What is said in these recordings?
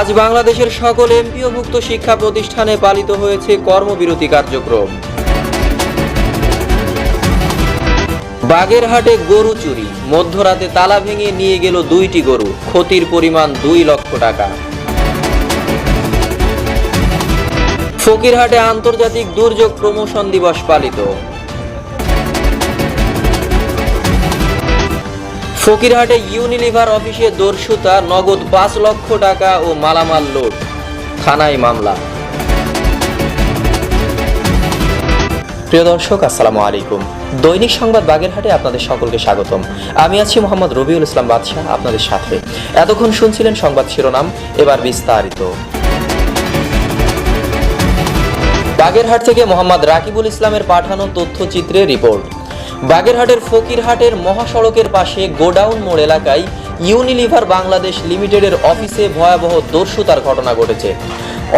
আজ বাংলাদেশের সকল এমপিওভুক্ত শিক্ষা প্রতিষ্ঠানে পালিত হয়েছে কর্মবিরতি কার্যক্রম। বাগেরহাটে গরু চুরি, মধ্যরাতে তালা ভেঙে নিয়ে গেল 2টি গরু, ক্ষতির পরিমাণ 2 লক্ষ টাকা। ফকিরহাটে আন্তর্জাতিক দুর্যোগ প্রমোশন দিবস পালিত। ফকিরহাটে ইউনিলিভার অফিসে দস্যুতা, নগদ 5 লক্ষ টাকা ও মালামাল লুট, থানায় মামলা। প্রিয় দর্শক, আসসালামু আলাইকুম। দৈনিক সংবাদ বাগেরহাটে আপনাদের সকলকে স্বাগতম। আমি আছি মোহাম্মদ রবিউল ইসলাম বাদশাহ আপনাদের সাথে। এতক্ষণ শুনছিলেন সংবাদ শিরোনাম, এবার বিস্তারিত। বাগেরহাট থেকে মোহাম্মদ রাকিবুল ইসলামের পাঠানো তথ্যচিত্রে রিপোর্ট। বাগেরহাটের ফকিরহাটের মহাসড়কের পাশে গোডাউন মোড় এলাকায় ইউনিলিভার বাংলাদেশ লিমিটেডের অফিসে ভয়াবহ দস্যুতার ঘটনা ঘটেছে।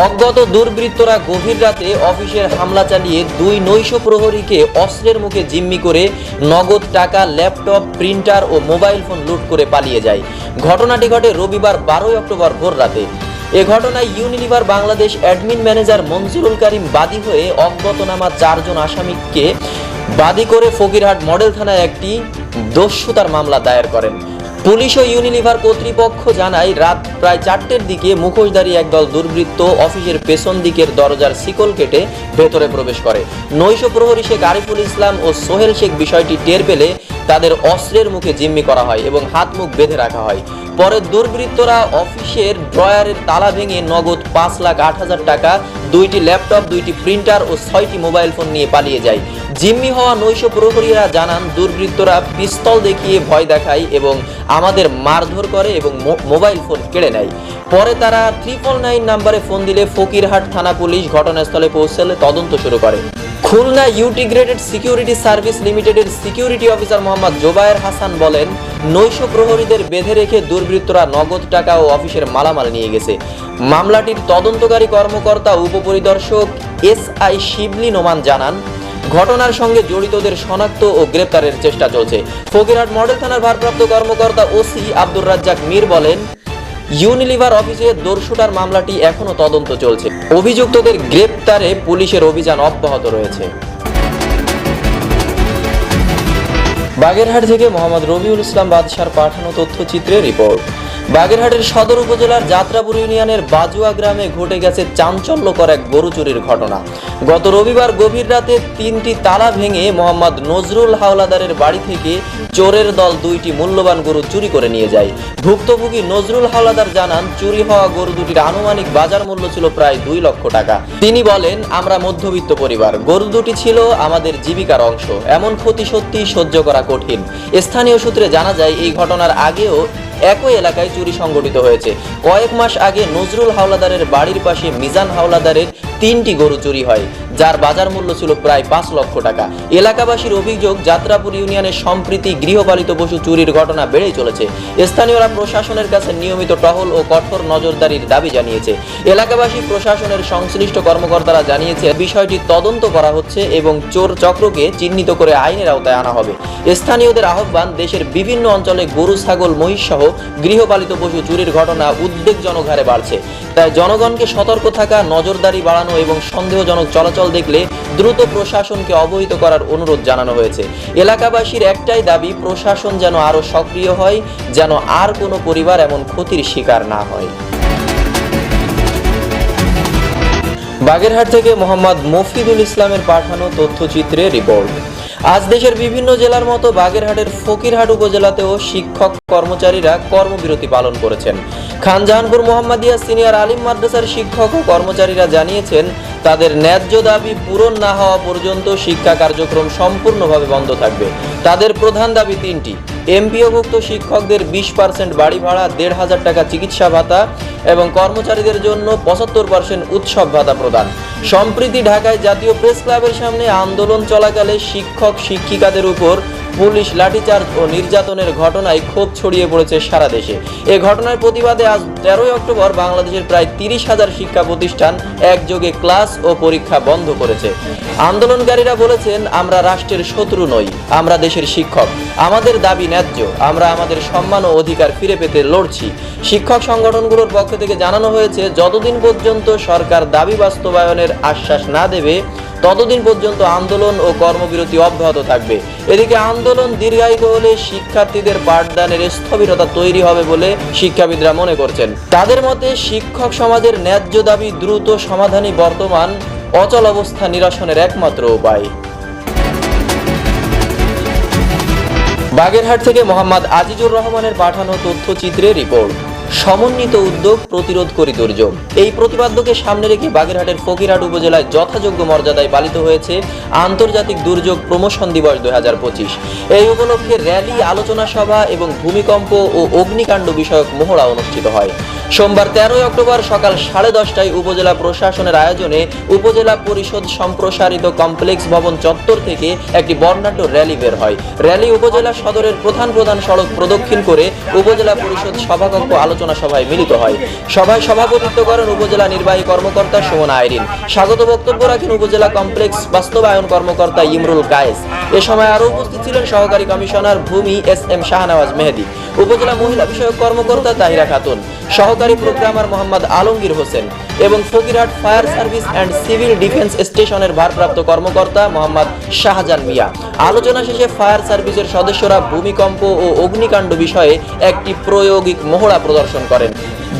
অজ্ঞাত দুর্বৃত্তরা গভীর রাতে অফিসের হামলা চালিয়ে 2 নৈশ প্রহরীকে অস্ত্রের মুখে জিম্মি করে নগদ টাকা, ল্যাপটপ, প্রিন্টার ও মোবাইল ফোন লুট করে পালিয়ে যায়। ঘটনাটি ঘটে রবিবার 12 অক্টোবর ভোর রাতে। এ ঘটনায় Unilever Bangladesh admin manager Manzurul Karim বাদী হয়ে অজ্ঞাতনামা 4 জন আসামিকে বাদী করে ফকিরহাট মডেল থানায় একটি দস্যুতার মামলা দায়ের করেন। পুলিশ ও ইউনিলিভার কর্তৃপক্ষ জানায়, রাত প্রায় 4টের দিকে মুখোশধারী একদল দুর্বৃত্ত অফিসের পেছন দিকের দরজার শিকল কেটে ভেতরে প্রবেশ করে। নৈশ প্রহরী শেখ আরিফুল ইসলাম ও সোহেল শেখ বিষয়টি টের পেলে তাদের অস্ত্রের মুখে জিম্মি করা হয় এবং হাত মুখ বেঁধে রাখা হয়। পরে দুর্বৃত্তরা অফিসের ড্রয়ারের তালা ভেঙে নগদ 5,08,000 টাকা, 2টি ল্যাপটপ, 2টি প্রিন্টার ও 6টি মোবাইল ফোন নিয়ে পালিয়ে যায়। জিম্মি হওয়া নৈশ প্রহরীরা জানান, দুর্বৃত্তরা পিস্তল দেখিয়ে ভয় দেখায় এবং আমাদের মারধর করে এবং মোবাইল ফোন কেড়ে নেয়। পরে তারা 999 নম্বরে ফোন দিলে ফকিরহাট থানা পুলিশ ঘটনাস্থলে পৌঁছলে তদন্ত শুরু করে। খুলনা ইন্টিগ্রেটেড সিকিউরিটি সার্ভিস লিমিটেডের সিকিউরিটি অফিসার মোহাম্মদ জোবায়ের হাসান বলেন, নৈশ প্রহরীদের বেঁধে রেখে দুর্বৃত্তরা নগদ টাকা ও অফিসের মালামাল নিয়ে গেছে। মামলাটির তদন্তকারী কর্মকর্তা উপপরিদর্শক SI শিবলি নোমান জানান, ঘটনার সঙ্গে জড়িতদের শনাক্ত ও গ্রেপ্তারের চেষ্টা চলছে। ফকিরহাট মডেল থানার ভারপ্রাপ্ত কর্মকর্তা OC আব্দুর রাজ্জাক মীর বলেন, ইউনিলিভার অফিসে দস্যুতার মামলাটি এখনো তদন্ত চলছে। অভিযুক্তদের গ্রেপ্তারে পুলিশের অভিযান অব্যাহত রয়েছে। বাগেরহাট থেকে মোহাম্মদ রবিউল ইসলাম বাদশার পাঠানো তথ্যচিত্রে রিপোর্ট। বাগেরহাটের সদর উপজেলার যাত্রাপুর ইউনিয়নের বাজুয়া গ্রামে ঘটে গেছে চাঞ্চল্যকর এক গরু চুরির ঘটনা। গত রবিবার গভীর রাতে 3টি তালা ভেঙে মোহাম্মদ নজরুল হাওলাদারের বাড়ি থেকে চোরের দল 2টি মূল্যবান গরু চুরি করে নিয়ে যায়। ভুক্তভোগী নজরুল হাওলাদার জানান, চুরি হওয়া গরু দুটির আনুমানিক বাজার মূল্য ছিল প্রায় 2 লক্ষ টাকা। তিনি বলেন, আমরা মধ্যবিত্ত পরিবার, গরু দুটি ছিল আমাদের জীবিকার অংশ। এমন ক্ষতি সত্যি সহ্য করা কঠিন। স্থানীয় সূত্রে জানা যায়, এই ঘটনার আগেও একই এলাকায় চুরি সংঘটিত হয়েছে। কয়েক মাস আগে নজরুল হাওলাদারের বাড়ির পাশে মিজান হাওলাদারের 3টি গরু চুরি হয়, যার বাজার মূল্য ছিল প্রায় 5 লক্ষ টাকা। এলাকাবাসীর অভিযোগ, যাত্রাপুর ইউনিয়নের সম্প্রতি গৃহপালিত পশু চুরির ঘটনা বেড়েই চলেছে। স্থানীয়রা প্রশাসনের কাছে নিয়মিত টহল ও কঠোর নজরদারির দাবি জানিয়েছে। এলাকাবাসী প্রশাসনের সংশ্লিষ্ট কর্মকর্তারা জানিয়েছে, বিষয়টি তদন্ত করা হচ্ছে এবং চোর চক্রকে চিহ্নিত করে আইনের আওতায় আনা হবে। স্থানীয়দের আহ্বান, দেশের বিভিন্ন অঞ্চলে গরু, ছাগল, মহিষ সহ গৃহপালিত পশু চুরির ঘটনা উদ্বেগজনক হারে বাড়ছে। তাই জনগণকে সতর্ক থাকা, নজরদারি বাড়ানো এবং সন্দেহজনক চলাচল দেখলে দ্রুত প্রশাসনকে অবহিত করার অনুরোধ জানানো হয়েছে। এলাকাবাসীর একটাই দাবি, প্রশাসন যেন আরো সক্রিয় হয়, যেন আর কোনো পরিবার এমন ক্ষতির শিকার না হয়। বাগেরহাট থেকে মোহাম্মদ মফিদুল ইসলামের পাঠানো তথ্যচিত্রে রিপোর্ট। আজ দেশের বিভিন্ন জেলার মতো বাগেরহাটের ফকিরহাট উপজেলাতেও শিক্ষক কর্মচারীরা কর্মবিরতি পালন করেছেন। খানজাহানপুর মোহাম্মদিয়া সিনিয়র আলিম মাদ্রাসার শিক্ষক ও কর্মচারীরা জানিয়েছেন, তাদের ন্যায্য দাবি পূরণ না হওয়া পর্যন্ত শিক্ষা কার্যক্রম সম্পূর্ণভাবে বন্ধ থাকবে। তাদের প্রধান দাবি 3টি: এমপিওভুক্ত শিক্ষকদের 20% বাড়ি ভাড়া, 1,500 টাকা চিকিৎসা ভাতা এবং কর্মচারীদের জন্য 75% উৎসব ভাতা প্রদান। সম্প্রতি ঢাকায় জাতীয় প্রেস ক্লাবের সামনে আন্দোলন চলাকালে শিক্ষক শিক্ষিকাদের উপর পুলিশ লাঠিচার্জ ও নির্যাতনের ঘটনায় ক্ষোভ ছড়িয়ে পড়েছে সারা দেশে। এ ঘটনার প্রতিবাদে আজ 13 অক্টোবর বাংলাদেশের প্রায় 30,000 শিক্ষা প্রতিষ্ঠান একযোগে ক্লাস ও পরীক্ষা বন্ধ করেছে। আন্দোলনকারীরা বলেছেন, আমরা রাষ্ট্রের শত্রু নই, আমরা দেশের শিক্ষক, আমাদের দাবি ন্যায্য, আমরা আমাদের সম্মান ও অধিকার ফিরে পেতে লড়ছি। শিক্ষক সংগঠনগুলোর পক্ষ থেকে জানানো হয়েছে, যতদিন পর্যন্ত সরকার দাবি বাস্তবায়নের আশ্বাস না দেবে ততদিন পর্যন্ত আন্দোলন ও কর্মবিরতি অব্যাহত থাকবে। এদিকে আন্দোলন দীর্ঘায়িত হলে শিক্ষার্থীদের পাঠদানের স্থবিরতা তৈরি হবে বলে শিক্ষাবিদরা মনে করছেন। তাদের মতে শিক্ষক সমাজের ন্যায্য দাবি দ্রুত সমাধানই বর্তমান অচল অবস্থা নিরসনের একমাত্র উপায়। বাগেরহাট থেকে মোহাম্মদ আজিজুর রহমানের পাঠানো তথ্যচিত্রে রিপোর্ট। সমন্বিত উদ্যোগ প্রতিরোধ করি দুর্যোগ। এই প্রতিপাদ্যকে সামনে রেখে বাগেরহাটের ফকিরহাট উপজেলায় যথাযোগ্য মর্যাদায় পালিত হয়েছে আন্তর্জাতিক দুর্যোগ প্রমোশন দিবস 2025। এই উপলক্ষে র্যালি, আলোচনা সভা এবং ভূমিকম্প ও অগ্নিকাণ্ড বিষয়ক মহড়া অনুষ্ঠিত হয়। সোমবার 13 অক্টোবর সকাল 10:30টায় উপজেলা প্রশাসনের আয়োজনে উপজেলা পরিষদ সম্প্রসারিত কমপ্লেক্স ভবন চত্বর থেকে একটি বর্ণাঢ্য র্যালি বের হয়। র্যালি উপজেলা সদরের প্রধান সড়ক প্রদক্ষিণ করে উপজেলা পরিষদ সভাকক্ষ আলোচনা সভায় মিলিত হয়। সভায় সভাপতিত্ব করেন উপজেলা নির্বাহী কর্মকর্তা সুমনা আইরিন। স্বাগত বক্তব্য রাখেন উপজেলা কমপ্লেক্স বাস্তবায়ন কর্মকর্তা ইমরুল কায়েস। এ সময় আরও উপস্থিত ছিলেন সহকারী কমিশনার ভূমি SM শাহনওয়াজ মেহেদি, উপজেলা মহিলা বিষয়ক কর্মকর্তা তাহিরা খাতুন, সহকারী প্রোগ্রামার মোহাম্মদ আলমগীর হোসেন এবং Fakirhat fire service and civil defence স্টেশনের ভারপ্রাপ্ত কর্মকর্তা মোহাম্মদ শাহজাহান মিয়া। আলোচনা শেষে ফায়ার সার্ভিসের সদস্যরা ভূমিকম্প ও অগ্নিকাণ্ড বিষয়ে একটি প্রায়োগিক মহড়া প্রদর্শন করেন,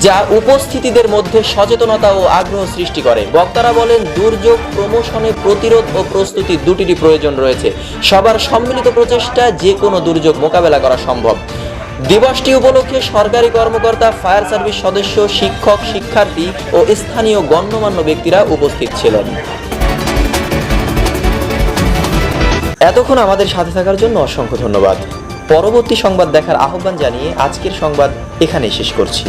যা উপস্থিতিদের মধ্যে সচেতনতা ও আগ্রহ সৃষ্টি করে। বক্তারা বলেন, দুর্যোগ প্রমোশনে প্রতিরোধ ও প্রস্তুতি দুটিরই প্রয়োজন রয়েছে। সবার সম্মিলিত প্রচেষ্টা যে কোনো দুর্যোগ মোকাবেলা করা সম্ভব। দিবসটি উপলক্ষে সরকারি কর্মকর্তা, ফায়ার সার্ভিস সদস্য, শিক্ষক, শিক্ষার্থী ও স্থানীয় গণ্যমান্য ব্যক্তিরা উপস্থিত ছিলেন। এতক্ষণ আমাদের সাথে থাকার জন্য অসংখ্য ধন্যবাদ। পরবর্তী সংবাদ দেখার আহ্বান জানিয়ে আজকের সংবাদ এখানেই শেষ করছি।